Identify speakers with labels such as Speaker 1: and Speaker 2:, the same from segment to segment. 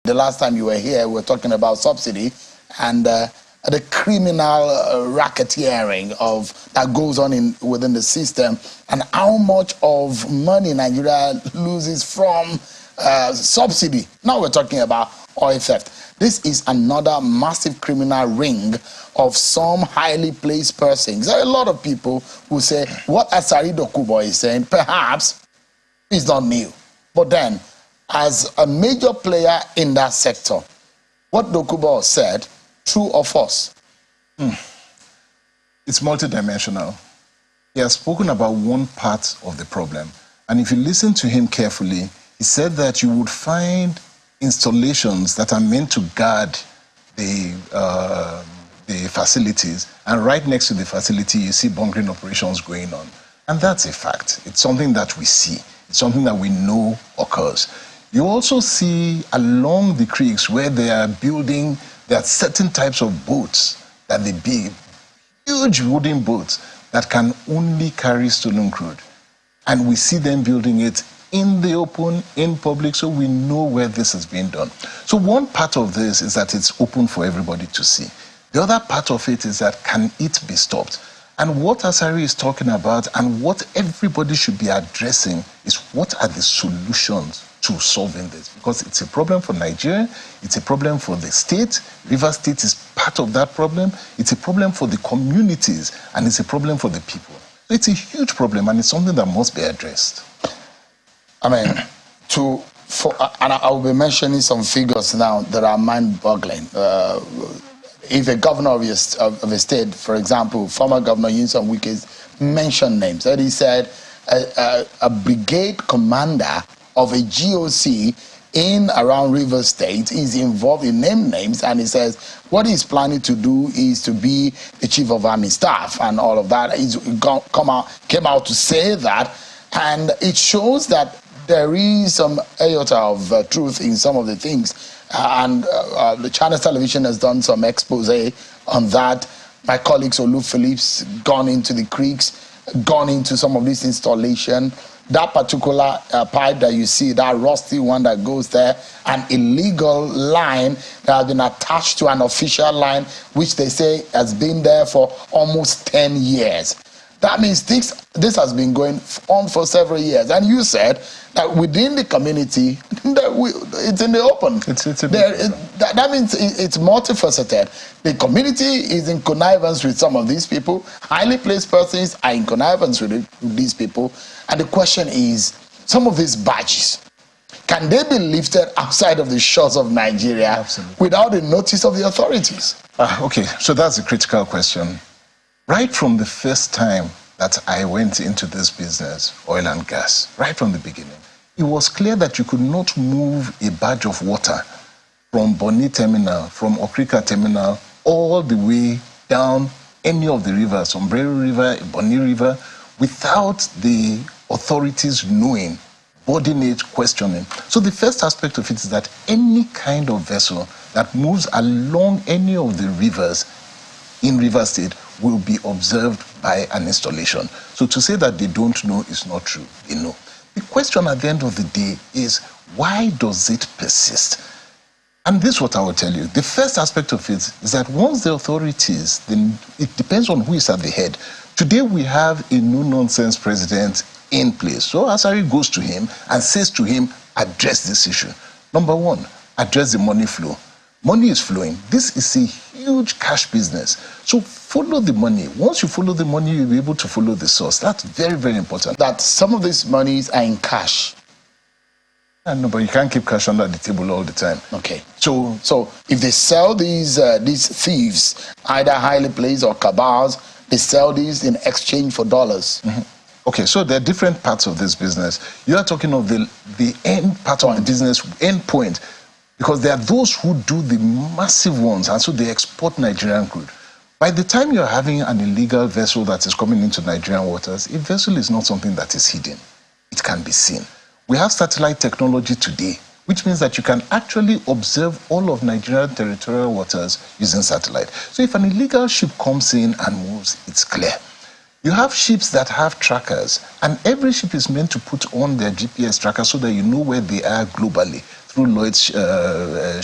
Speaker 1: The last time you were here, we were talking about subsidy and the criminal racketeering that goes on within the system, and how much of money Nigeria loses from subsidy. Now we're talking about oil theft. This is another massive criminal ring of some highly placed persons. There are a lot of people who say what Asari Dokubo is saying perhaps is not new, but then as a major player in that sector, what Dokubo said, true or false?
Speaker 2: It's multidimensional. He has spoken about one part of the problem. And if you listen to him carefully, he said that you would find installations that are meant to guard the facilities, and right next to the facility, you see bunkering operations going on. And that's a fact. It's something that we see. It's something that we know occurs. You also see along the creeks where they are building, there are certain types of boats that they build, huge wooden boats that can only carry stolen crude. And we see them building it in the open, in public, so we know where this is being done. So one part of this is that it's open for everybody to see. The other part of it is that can it be stopped? And what Asari is talking about and what everybody should be addressing is what are the solutions to solving this, because it's a problem for Nigeria, it's a problem for the state. Rivers State is part of that problem. It's a problem for the communities, and it's a problem for the people. So it's a huge problem, and it's something that must be addressed.
Speaker 1: I mean, and I will be mentioning some figures now that are mind-boggling. If a governor of a state, for example, former Governor Yinson Wike, mentioned names, that he said a brigade commander of a GOC in around River State is involved in names, and he says what he's planning to do is to be the chief of army staff and all of that. He's came out to say that, and it shows that there is some iota of truth in some of the things. And the Channel Television has done some expose on that. My colleague Olu Phillips gone into the creeks, gone into some of this installation. That particular pipe that you see, that rusty one that goes there, an illegal line that has been attached to an official line, which they say has been there for almost 10 years. That means this has been going on for several years. And you said that within the community, it's in the open. That means it's multifaceted. The community is in connivance with some of these people. Highly placed persons are in connivance with these people. And the question is, some of these badges, can they be lifted outside of the shores of Nigeria
Speaker 2: Absolutely.
Speaker 1: Without the notice of the authorities?
Speaker 2: Okay, so that's a critical question. Right from the first time that I went into this business, oil and gas, right from the beginning, it was clear that you could not move a barge of water from Bonny Terminal, from Okrika Terminal, all the way down any of the rivers, Sombrero River, Bonny River, without the authorities knowing, boarding it, questioning. So the first aspect of it is that any kind of vessel that moves along any of the rivers in River State will be observed by an installation. So to say that they don't know is not true. They know. The question at the end of the day is, why does it persist? And this is what I will tell you. The first aspect of it is that once the authorities, then it depends on who is at the head. Today we have a no-nonsense president in place. So Asari goes to him and says to him, address this issue. Number one, address the money flow. Money is flowing. This is a huge cash business. So follow the money. Once you follow the money, you'll be able to follow the source. That's very, very important.
Speaker 1: That some of these monies are in cash.
Speaker 2: No, but you can't keep cash under the table all the time.
Speaker 1: Okay. So if they sell these thieves, either highly placed or cabals, they sell these in exchange for dollars.
Speaker 2: Mm-hmm. Okay, so there are different parts of this business. You are talking of the end part of the business, end point. Because there are those who do the massive ones, and so they export Nigerian crude. By the time you're having an illegal vessel that is coming into Nigerian waters, a vessel is not something that is hidden. It can be seen. We have satellite technology today, which means that you can actually observe all of Nigerian territorial waters using satellite. So if an illegal ship comes in and moves, it's clear. You have ships that have trackers, and every ship is meant to put on their GPS tracker so that you know where they are globally through Lloyd's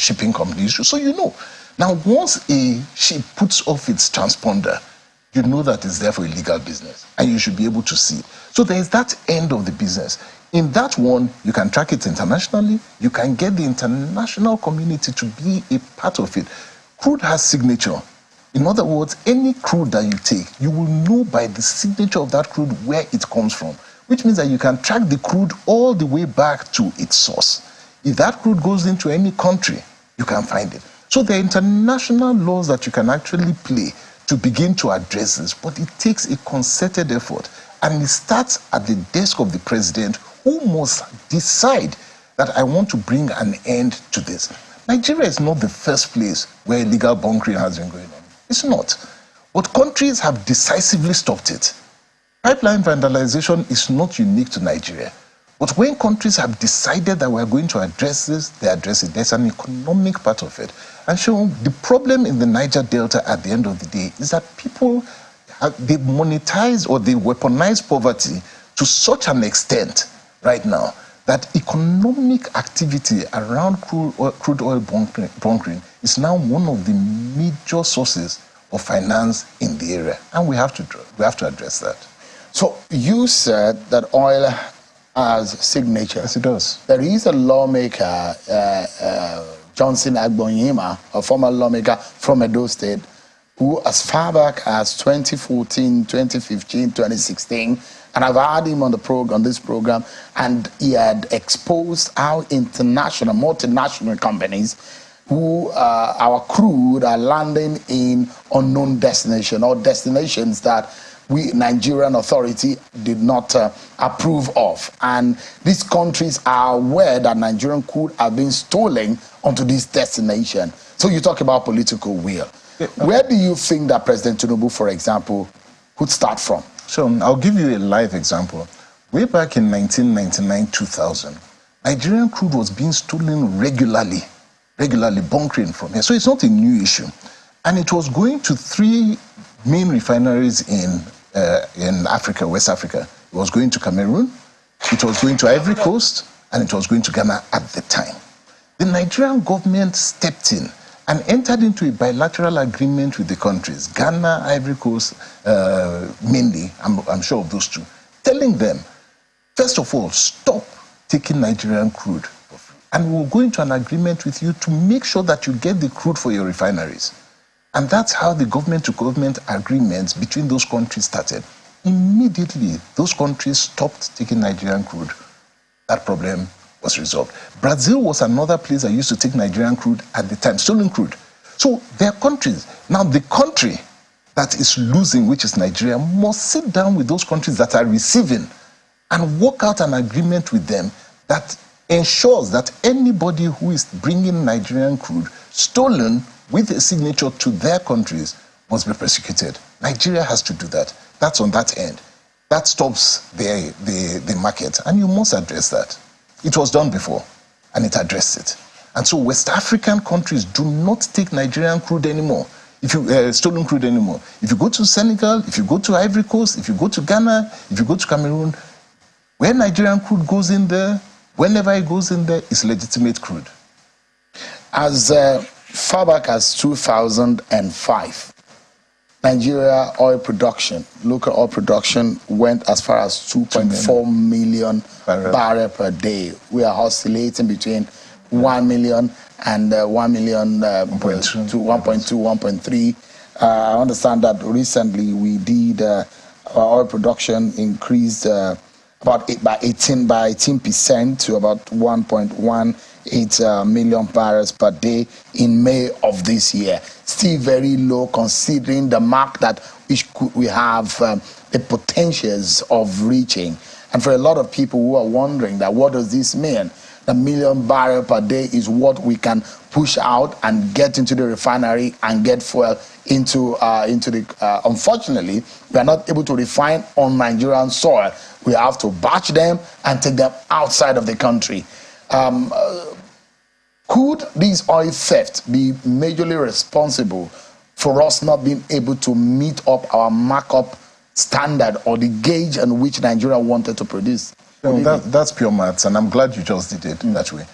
Speaker 2: shipping companies. So you know. Now, once a ship puts off its transponder, you know that it's there for illegal business, and you should be able to see it. So there is that end of the business. In that one, you can track it internationally. You can get the international community to be a part of it. Crude has signature. In other words, any crude that you take, you will know by the signature of that crude where it comes from, which means that you can track the crude all the way back to its source. If that crude goes into any country, you can find it. So there are international laws that you can actually play to begin to address this, but it takes a concerted effort. And it starts at the desk of the president, who must decide that I want to bring an end to this. Nigeria is not the first place where illegal bunkering has been going on. It's not. But countries have decisively stopped it. Pipeline vandalization is not unique to Nigeria. But when countries have decided that we're going to address this, they address it. There's an economic part of it. And so the problem in the Niger Delta at the end of the day is that people, they monetize or they weaponize poverty to such an extent right now that economic activity around crude oil bunkering is now one of the major sources of finance in the area. And we have to address that.
Speaker 1: So you said that oil has signature.
Speaker 2: Yes, it does.
Speaker 1: There is a lawmaker, Johnson Agbonyima, a former lawmaker from Edo State, who as far back as 2014, 2015, 2016, and I've had him on this program, and he had exposed how international, multinational companies who our crude are landing in unknown destination or destinations that we Nigerian authority did not approve of. And these countries are aware that Nigerian crude are being stolen onto this destination. So you talk about political will. Where do you think that President Tinubu, for example, could start from?
Speaker 2: So I'll give you a live example. Way back in 1999-2000, Nigerian crude was being stolen regularly bunkering from here. So it's not a new issue. And it was going to 3 main refineries in Africa, West Africa. It was going to Cameroon, it was going to Ivory Coast, and it was going to Ghana at the time. The Nigerian government stepped in and entered into a bilateral agreement with the countries, Ghana, Ivory Coast, mainly, I'm sure of those two, telling them, first of all, stop taking Nigerian crude for free. And we'll go into an agreement with you to make sure that you get the crude for your refineries. And that's how the government-to-government agreements between those countries started. Immediately, those countries stopped taking Nigerian crude. That problem was resolved. Brazil was another place that used to take Nigerian crude at the time, stolen crude. So there are countries. Now, the country that is losing, which is Nigeria, must sit down with those countries that are receiving and work out an agreement with them that ensures that anybody who is bringing Nigerian crude stolen with a signature to their countries must be prosecuted. Nigeria has to do that. That's on that end. That stops the market, and you must address that. It was done before, and it addressed it. And so West African countries do not take Nigerian crude anymore, stolen crude anymore. If you go to Senegal, if you go to Ivory Coast, if you go to Ghana, if you go to Cameroon, where Nigerian crude goes in there, whenever it goes in there, it's legitimate crude.
Speaker 1: As far back as 2005, Nigeria oil production, local oil production, went as far as 2.4 million barrels per day. We are oscillating between 1 million and 1 million to 1.2, 1.3. I understand that recently we did our oil production increased by 18% to about 1.18 million barrels per day in May of this year. Still very low considering the mark that we have the potentials of reaching. And for a lot of people who are wondering that what does this mean? The million barrel per day is what we can push out and get into the refinery and get fuel into the. Unfortunately, we are not able to refine on Nigerian soil. We have to batch them and take them outside of the country. Could this oil theft be majorly responsible for us not being able to meet up our markup standard or the gauge on which Nigeria wanted to produce?
Speaker 2: That's pure maths, and I'm glad you just did it that way.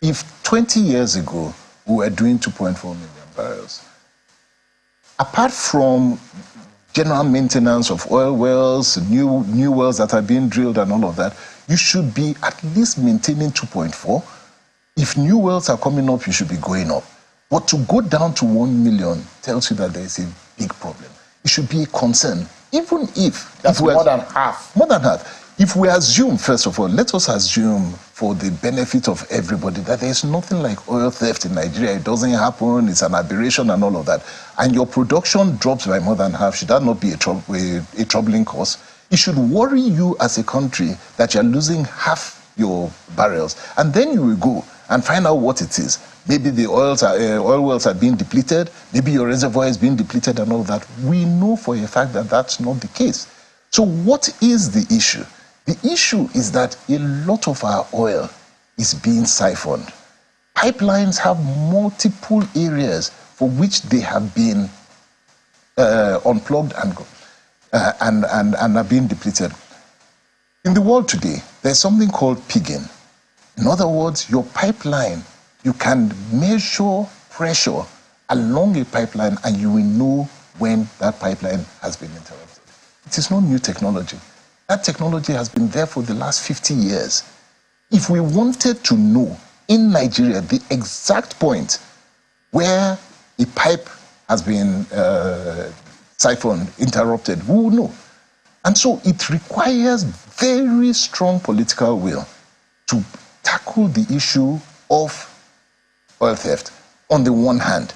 Speaker 2: If 20 years ago we were doing 2.4 million barrels, apart from general maintenance of oil wells, new wells that are being drilled and all of that, you should be at least maintaining 2.4. If new wells are coming up, you should be going up. But to go down to 1 million tells you that there is a big problem. It should be a concern, even if...
Speaker 1: That's more than half.
Speaker 2: More than half. If we assume, first of all, let us assume for the benefit of everybody that there is nothing like oil theft in Nigeria. It doesn't happen, it's an aberration and all of that. And your production drops by more than half. Should that not be a troubling cause? It should worry you as a country that you're losing half your barrels. And then you will go and find out what it is. Maybe the oil wells are being depleted. Maybe your reservoir is being depleted and all of that. We know for a fact that that's not the case. So what is the issue? The issue is that a lot of our oil is being siphoned. Pipelines have multiple areas for which they have been unplugged and are being depleted. In the world today, there's something called pigging. In other words, your pipeline, you can measure pressure along a pipeline and you will know when that pipeline has been interrupted. It is not new technology. That technology has been there for the last 50 years. If we wanted to know in Nigeria the exact point where a pipe has been siphoned, interrupted, we will know. And so it requires very strong political will to tackle the issue of oil theft on the one hand.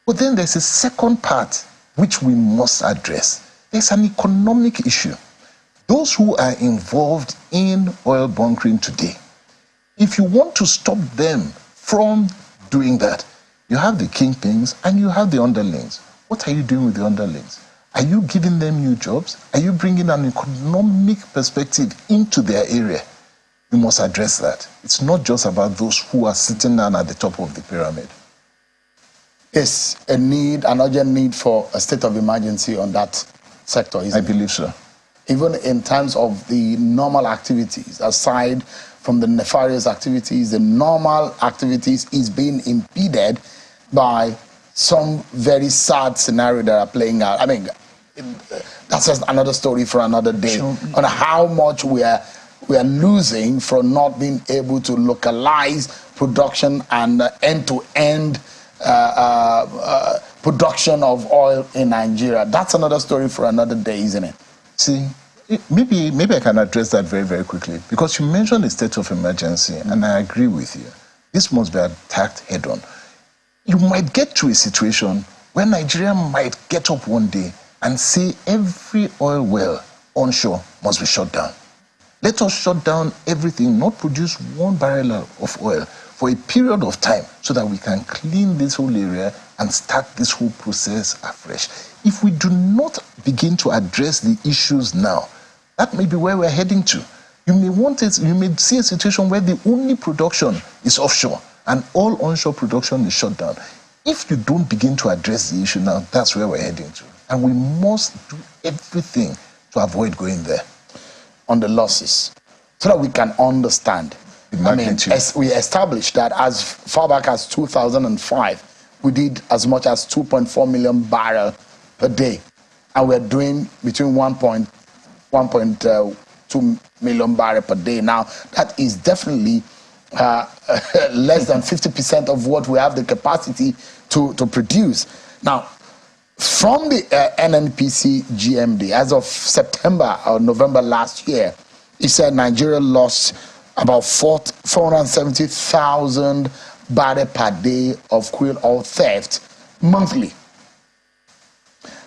Speaker 2: But then there's a second part which we must address. There's an economic issue. Those who are involved in oil bunkering today, if you want to stop them from doing that, you have the kingpins and you have the underlings. What are you doing with the underlings? Are you giving them new jobs? Are you bringing an economic perspective into their area? You must address that. It's not just about those who are sitting down at the top of the pyramid.
Speaker 1: It's a need, an urgent need for a state of emergency on that sector, isn't it?
Speaker 2: I believe so.
Speaker 1: Even in terms of the normal activities, aside from the nefarious activities, the normal activities is being impeded by some very sad scenario that are playing out. I mean, that's just another story for another day, sure, on how much we are losing from not being able to localize production and end-to-end production of oil in Nigeria. That's another story for another day, isn't it?
Speaker 2: See, maybe I can address that very, very quickly, because you mentioned a state of emergency, and I agree with you. This must be attacked head-on. You might get to a situation where Nigeria might get up one day and say every oil well onshore must be shut down. Let us shut down everything, not produce 1 barrel of oil for a period of time so that we can clean this whole area and start this whole process afresh. If we do not begin to address the issues now, that may be where we're heading to. You may see a situation where the only production is offshore and all onshore production is shut down. If you don't begin to address the issue now, that's where we're heading to. And we must do everything to avoid going there.
Speaker 1: On the losses, so that we can understand. I mean, as we established that as far back as 2005, we did as much as 2.4 million barrels per day. And we're doing between 1.2 million barrels per day. Now, that is definitely less than 50% of what we have the capacity to produce. Now, from the NNPC GMD, as of September or November last year, he said Nigeria lost about 470,000 barrels per day of crude oil theft monthly.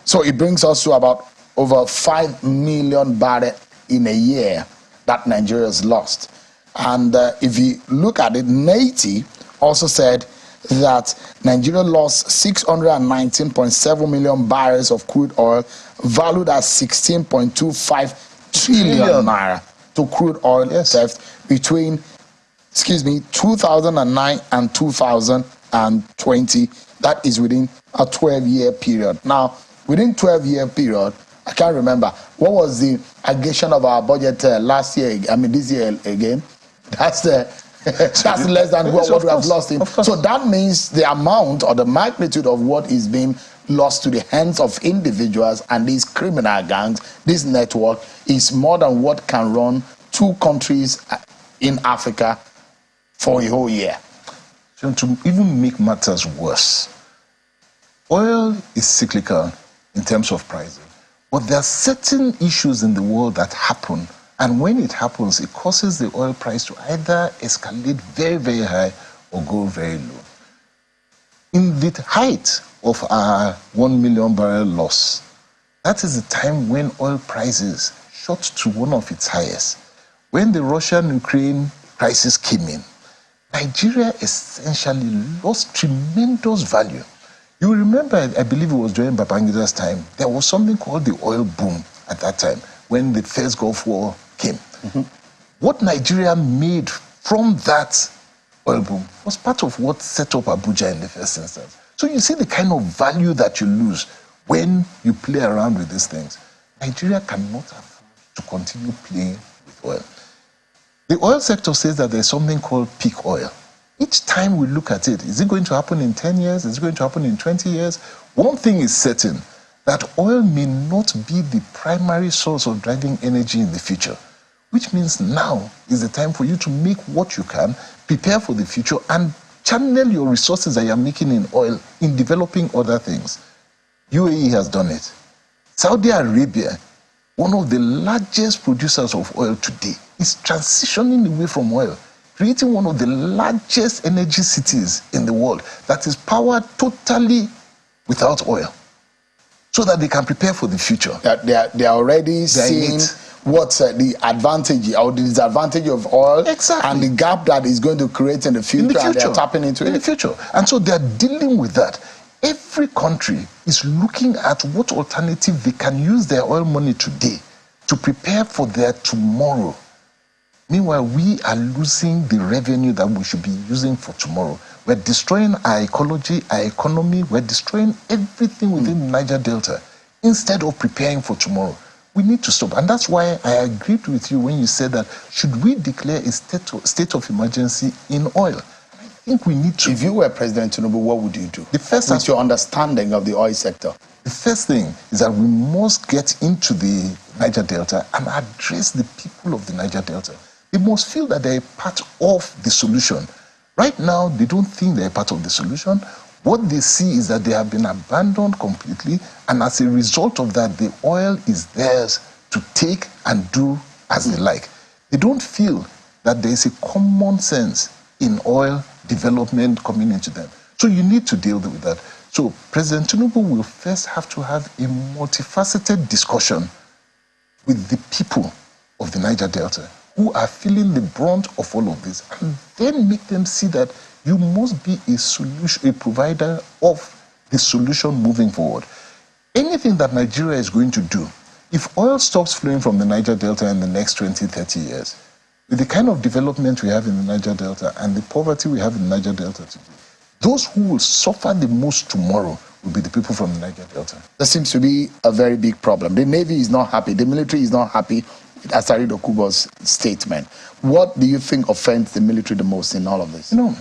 Speaker 1: So it brings us to about over 5 million barrels in a year that Nigeria has lost. And if you look at it, NATI also said that Nigeria lost 619.7 million barrels of crude oil, valued at 16.25 trillion naira to crude oil theft between, 2009 and 2020. That is within a 12-year period. Now, within 12-year period, I can't remember, what was the allocation of our budget last year, this year again? That's the That's less than what we have lost in. So that means the amount or the magnitude of what is being lost to the hands of individuals and these criminal gangs, this network, is more than what can run 2 countries in Africa for a whole year.
Speaker 2: So to even make matters worse, oil is cyclical in terms of pricing, but there are certain issues in the world that happen, and when it happens, it causes the oil price to either escalate very, very high or go very low. In the height of our 1 million barrel loss, that is the time when oil prices shot to one of its highest. When the Russian-Ukraine crisis came in, Nigeria essentially lost tremendous value. You remember, I believe it was during Babangida's time, there was something called the oil boom at that time when the first Gulf War came. Mm-hmm. What Nigeria made from that oil boom was part of what set up Abuja in the first instance. So you see the kind of value that you lose when you play around with these things. Nigeria cannot afford to continue playing with oil. The oil sector says that there's something called peak oil. Each time we look at it, is it going to happen in 10 years? Is it going to happen in 20 years? One thing is certain, that oil may not be the primary source of driving energy in the future, which means now is the time for you to make what you can, prepare for the future, and channel your resources that you're making in oil in developing other things. UAE has done it. Saudi Arabia, one of the largest producers of oil today, is transitioning away from oil, creating one of the largest energy cities in the world that is powered totally without oil, so that they can prepare for the future.
Speaker 1: They are already seeing what's the advantage or the disadvantage of oil, exactly, and the gap that is going to create in the future, and they're tapping into it.
Speaker 2: In the future. And so they're dealing with that. Every country is looking at what alternative they can use their oil money today to prepare for their tomorrow. Meanwhile, we are losing the revenue that we should be using for tomorrow. We're destroying our ecology, our economy. We're destroying everything within the Niger Delta instead of preparing for tomorrow. We need to stop. And that's why I agreed with you when you said that should we declare a state of emergency in oil? I think we need to.
Speaker 1: If you were President Tinubu, what would you do? With your understanding of the oil sector.
Speaker 2: The first thing is that we must get into the Niger Delta and address the people of the Niger Delta. They must feel that they're part of the solution. Right now, they don't think they're part of the solution. What they see is that they have been abandoned completely, and as a result of that, the oil is theirs to take and do as they like. They don't feel that there's a common sense in oil development coming into them. So you need to deal with that. So President Tinubu will first have to have a multifaceted discussion with the people of the Niger Delta who are feeling the brunt of all of this, and then make them see that you must be a provider of the solution moving forward. Anything that Nigeria is going to do, if oil stops flowing from the Niger Delta in the next 20, 30 years, with the kind of development we have in the Niger Delta and the poverty we have in the Niger Delta today, those who will suffer the most tomorrow will be the people from the Niger Delta.
Speaker 1: There seems to be a very big problem. The Navy is not happy. The military is not happy with Asari Dokubo's statement. What do you think offends the military the most in all of this?
Speaker 2: You know,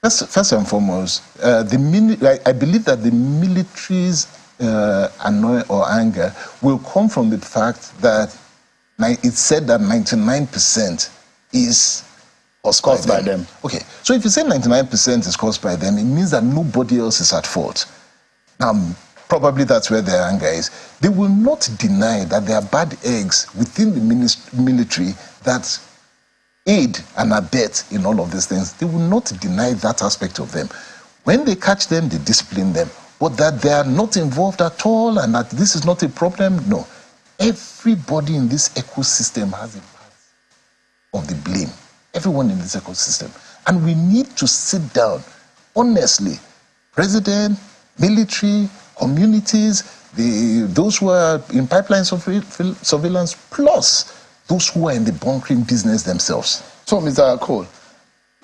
Speaker 2: first and foremost, I believe that the military's annoyance or anger will come from the fact that it's said that 99% is
Speaker 1: caused by them.
Speaker 2: Okay, so if you say 99% is caused by them, it means that nobody else is at fault. Probably that's where their anger is. They will not deny that there are bad eggs within the military that aid and abet in all of these things. They will not deny that aspect of them. When they catch them, they discipline them. But that they are not involved at all and that this is not a problem, no. Everybody in this ecosystem has a part of the blame. Everyone in this ecosystem. And we need to sit down, honestly, president, military, communities, those who are in pipeline surveillance, plus those who are in the bunkering business themselves.
Speaker 1: So, Mr. Cole,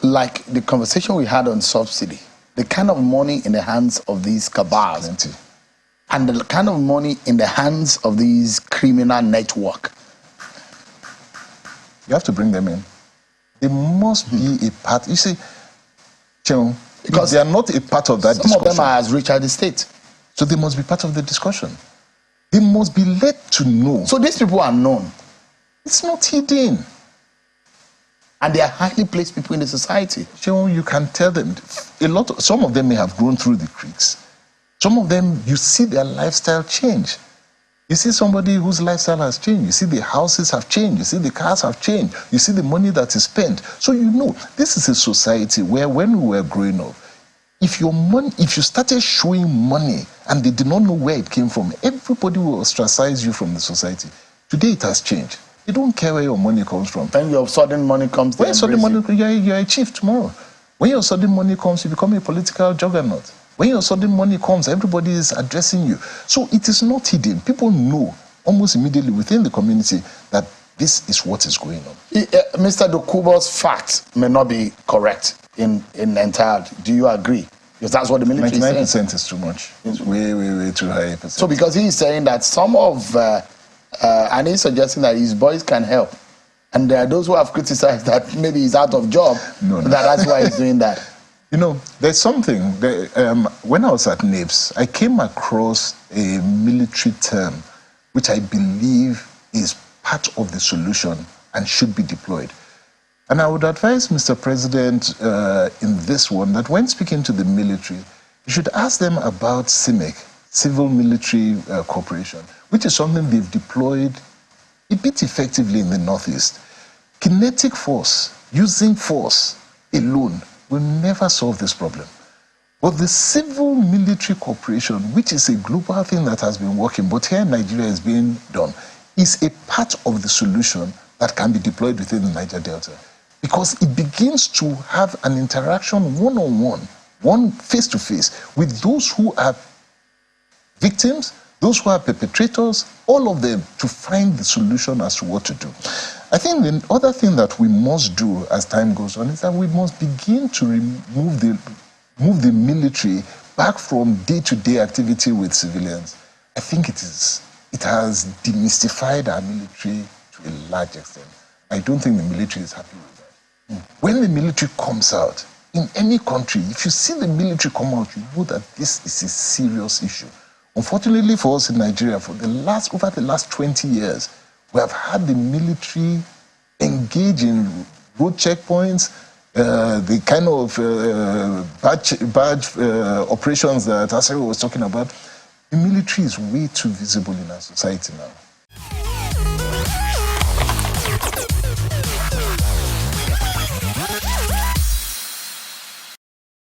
Speaker 1: like the conversation we had on subsidy, the kind of money in the hands of these cabals, and the kind of money in the hands of these criminal network.
Speaker 2: You have to bring them in. They must be a part. You see, because
Speaker 1: Because
Speaker 2: they are not a part of that discussion.
Speaker 1: Some of them are as rich as the state.
Speaker 2: So they must be part of the discussion. They must be let to know.
Speaker 1: So these people are known.
Speaker 2: It's not hidden.
Speaker 1: And they are highly placed people in the society.
Speaker 2: You can tell them. Some of them may have grown through the creeks. Some of them, you see their lifestyle change. You see somebody whose lifestyle has changed. You see the houses have changed. You see the cars have changed. You see the money that is spent. So you know, this is a society where when we were growing up, if you started showing money and they did not know where it came from, everybody will ostracize you from the society. Today it has changed. They don't care where your money comes from.
Speaker 1: When your sudden money comes,
Speaker 2: when sudden money, you're a chief tomorrow. When your sudden money comes, you become a political juggernaut. When your sudden money comes, everybody is addressing you. So it is not hidden. People know almost immediately within the community that this is what is going on.
Speaker 1: Mr. Dokubo's fact may not be correct in entirety. Do you agree? Because that's what the military is saying.
Speaker 2: 99% is too much. It's way too high a percent.
Speaker 1: So because he's saying that some of, and he's suggesting that his boys can help. And there are those who have criticized that maybe he's out of job, that's why he's doing that.
Speaker 2: You know, there's something, when I was at NIPS, I came across a military term which I believe is part of the solution and should be deployed. And I would advise Mr. President in this one that when speaking to the military, you should ask them about CIMIC, Civil Military Cooperation, which is something they've deployed a bit effectively in the Northeast. Kinetic force, using force alone, will never solve this problem. But the civil military cooperation, which is a global thing that has been working, but here in Nigeria is being done, is a part of the solution that can be deployed within the Niger Delta. Because it begins to have an interaction one-on-one, one face-to-face, with those who are victims, those who are perpetrators, all of them, to find the solution as to what to do. I think the other thing that we must do as time goes on is that we must begin to move the military back from day-to-day activity with civilians. I think it has demystified our military to a large extent. I don't think the military is happy with that. When the military comes out, in any country, if you see the military come out, you know that this is a serious issue. Unfortunately for us in Nigeria, over the last 20 years, we have had the military engage in road checkpoints, the kind of badge operations that Asari was talking about. The military is way too visible in our society now.